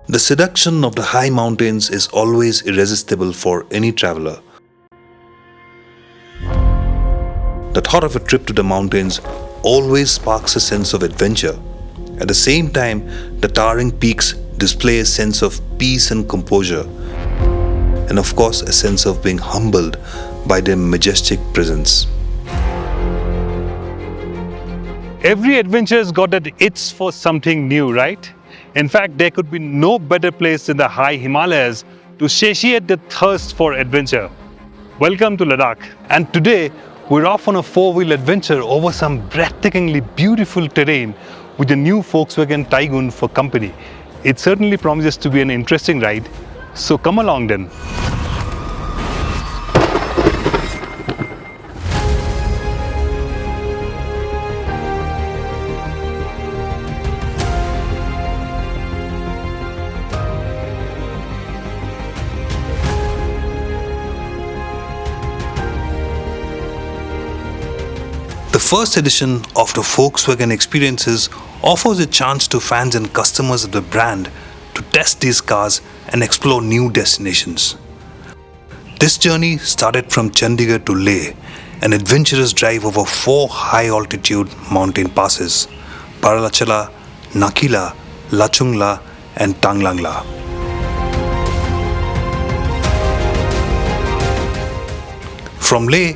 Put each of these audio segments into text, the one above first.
The seduction of the high mountains is always irresistible for any traveler. The thought of a trip to the mountains always sparks a sense of adventure. At the same time, the towering peaks display a sense of peace and composure, and of course a sense of being humbled by their majestic presence. Every adventure's got that itch for something new, right? In fact, there could be no better place in the high Himalayas to satiate the thirst for adventure. Welcome to Ladakh, and today we're off on a four-wheel adventure over some breathtakingly beautiful terrain with the new Volkswagen Taigon for company. It certainly promises to be an interesting ride, so come along then. The first edition of the Volkswagen Experiences offers a chance to fans and customers of the brand to test these cars and explore new destinations. This journey started from Chandigarh to Leh, an adventurous drive over 4 high-altitude mountain passes: Paralachala, Nakila, Lachungla and Tanglangla. From Leh,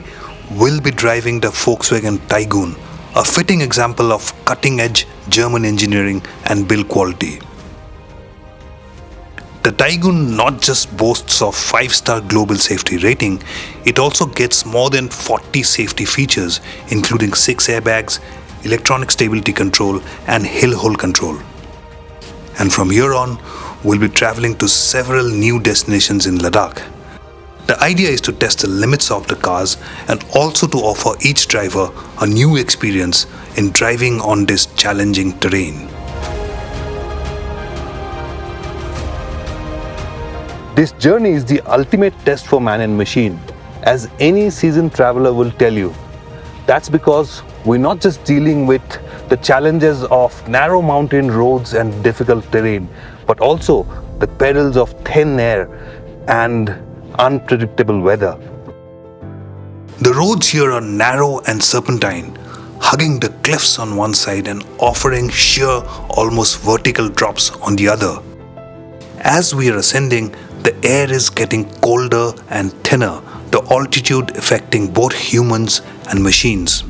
we'll be driving the Volkswagen Taigon, a fitting example of cutting-edge German engineering and build quality. The Taigon not just boasts of 5-star global safety rating, it also gets more than 40 safety features, including 6 airbags, electronic stability control and hill hold control. And from here on, we'll be traveling to several new destinations in Ladakh. The idea is to test the limits of the cars and also to offer each driver a new experience in driving on this challenging terrain. This journey is the ultimate test for man and machine, as any seasoned traveler will tell you. That's because we're not just dealing with the challenges of narrow mountain roads and difficult terrain, but also the perils of thin air and unpredictable weather. The roads here are narrow and serpentine, hugging the cliffs on one side and offering sheer, almost vertical drops on the other. As we are ascending, the air is getting colder and thinner, the altitude affecting both humans and machines.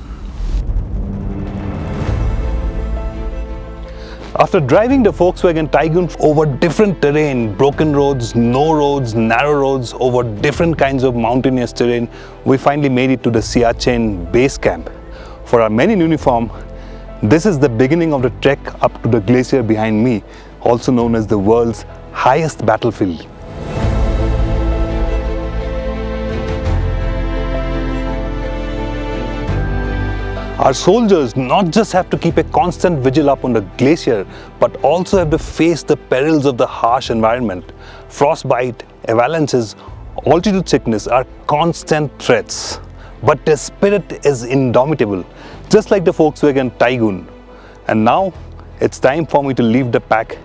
After driving the Volkswagen Taigon over different terrain, broken roads, no roads, narrow roads, over different kinds of mountainous terrain, we finally made it to the Siachen Base Camp. For our men in uniform, this is the beginning of the trek up to the glacier behind me, also known as the world's highest battlefield. Our soldiers not just have to keep a constant vigil up on the glacier, but also have to face the perils of the harsh environment. Frostbite, avalanches, altitude sickness are constant threats. But their spirit is indomitable, just like the Volkswagen Taigon. And now, it's time for me to leave the pack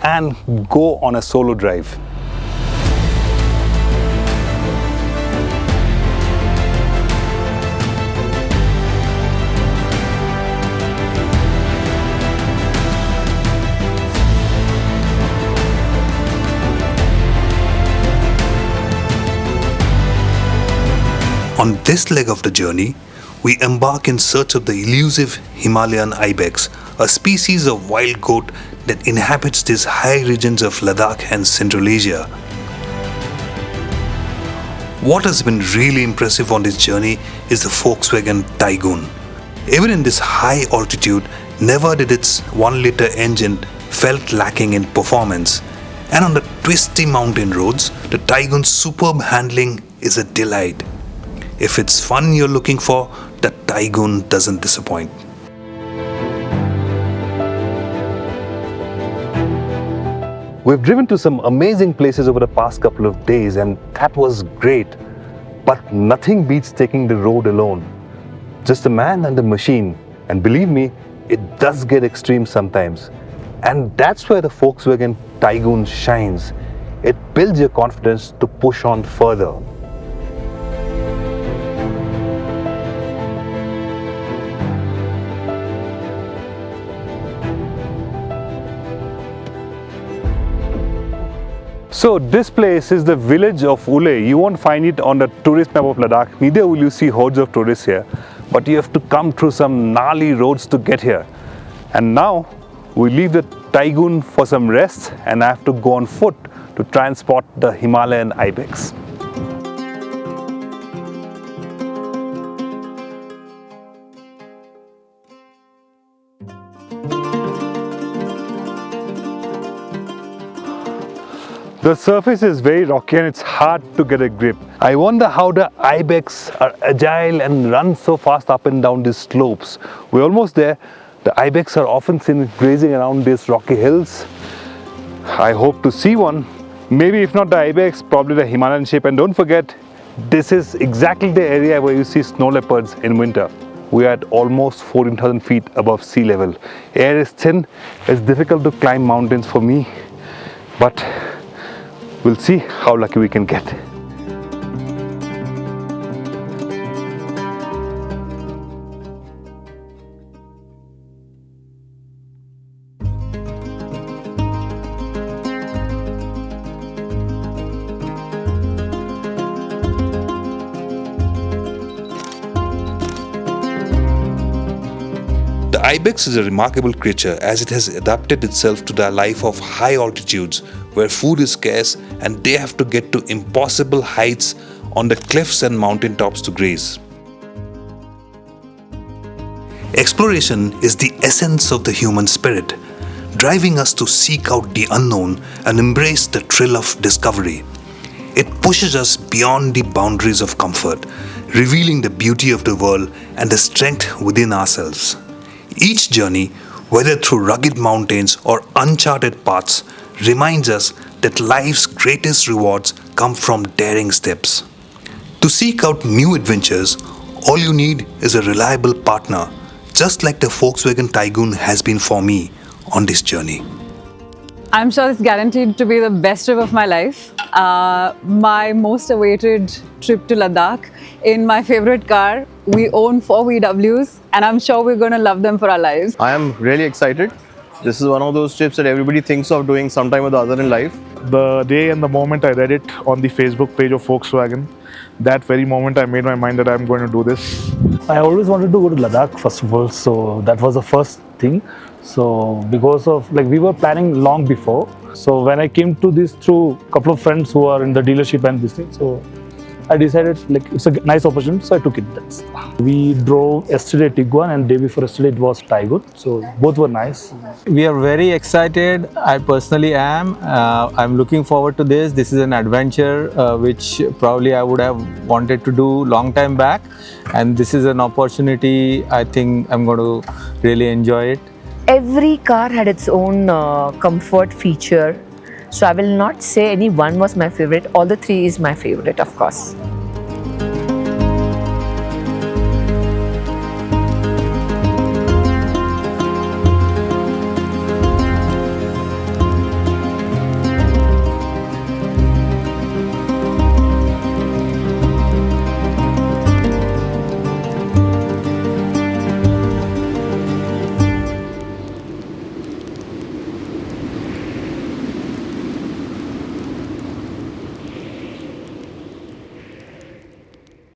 and go on a solo drive. On this leg of the journey, we embark in search of the elusive Himalayan ibex, a species of wild goat that inhabits these high regions of Ladakh and Central Asia. What has been really impressive on this journey is the Volkswagen Taigon. Even in this high altitude, never did its 1-liter engine felt lacking in performance. And on the twisty mountain roads, the Taigon's superb handling is a delight. If it's fun you're looking for, the Taigon doesn't disappoint. We've driven to some amazing places over the past couple of days, and that was great. But nothing beats taking the road alone. Just a man and a machine. And believe me, it does get extreme sometimes. And that's where the Volkswagen Taigun shines. It builds your confidence to push on further. So this place is the village of Ule. You won't find it on the tourist map of Ladakh. Neither will you see hordes of tourists here. But you have to come through some gnarly roads to get here. And now we leave the Taigun for some rest, and I have to go on foot to try and spot the Himalayan ibex. The surface is very rocky and it's hard to get a grip. I wonder how the ibex are agile and run so fast up and down these slopes. We're almost there. The ibex are often seen grazing around these rocky hills. I hope to see one. Maybe if not the ibex, probably the Himalayan sheep. And don't forget, this is exactly the area where you see snow leopards in winter. We are at almost 14,000 feet above sea level. Air is thin. It's difficult to climb mountains for me, but we'll see how lucky we can get. The ibex is a remarkable creature as it has adapted itself to the life of high altitudes where food is scarce and they have to get to impossible heights on the cliffs and mountaintops to graze. Exploration is the essence of the human spirit, driving us to seek out the unknown and embrace the thrill of discovery. It pushes us beyond the boundaries of comfort, revealing the beauty of the world and the strength within ourselves. Each journey, whether through rugged mountains or uncharted paths, reminds us that life's greatest rewards come from daring steps. To seek out new adventures, all you need is a reliable partner, just like the Volkswagen Taigun has been for me on this journey. I'm sure it's guaranteed to be the best trip of my life. My most awaited trip to Ladakh in my favorite car. We own 4 VWs and I'm sure we're going to love them for our lives. I am really excited. This is one of those trips that everybody thinks of doing sometime or the other in life. The day and the moment I read it on the Facebook page of Volkswagen, that very moment I made my mind that I'm going to do this. I always wanted to go to Ladakh first of all, so that was the first thing. So because of we were planning long before. So when I came to this through a couple of friends who are in the dealership and this thing, so I decided it's a nice opportunity, so I took it. We drove yesterday Tiguan and day before yesterday it was Taigun, so both were nice. We are very excited. I personally am. I'm looking forward to this. This is an adventure which probably I would have wanted to do long time back, and this is an opportunity. I think I'm going to really enjoy it. Every car had its own comfort feature. So I will not say any one was my favorite. All the 3 is my favorite, of course.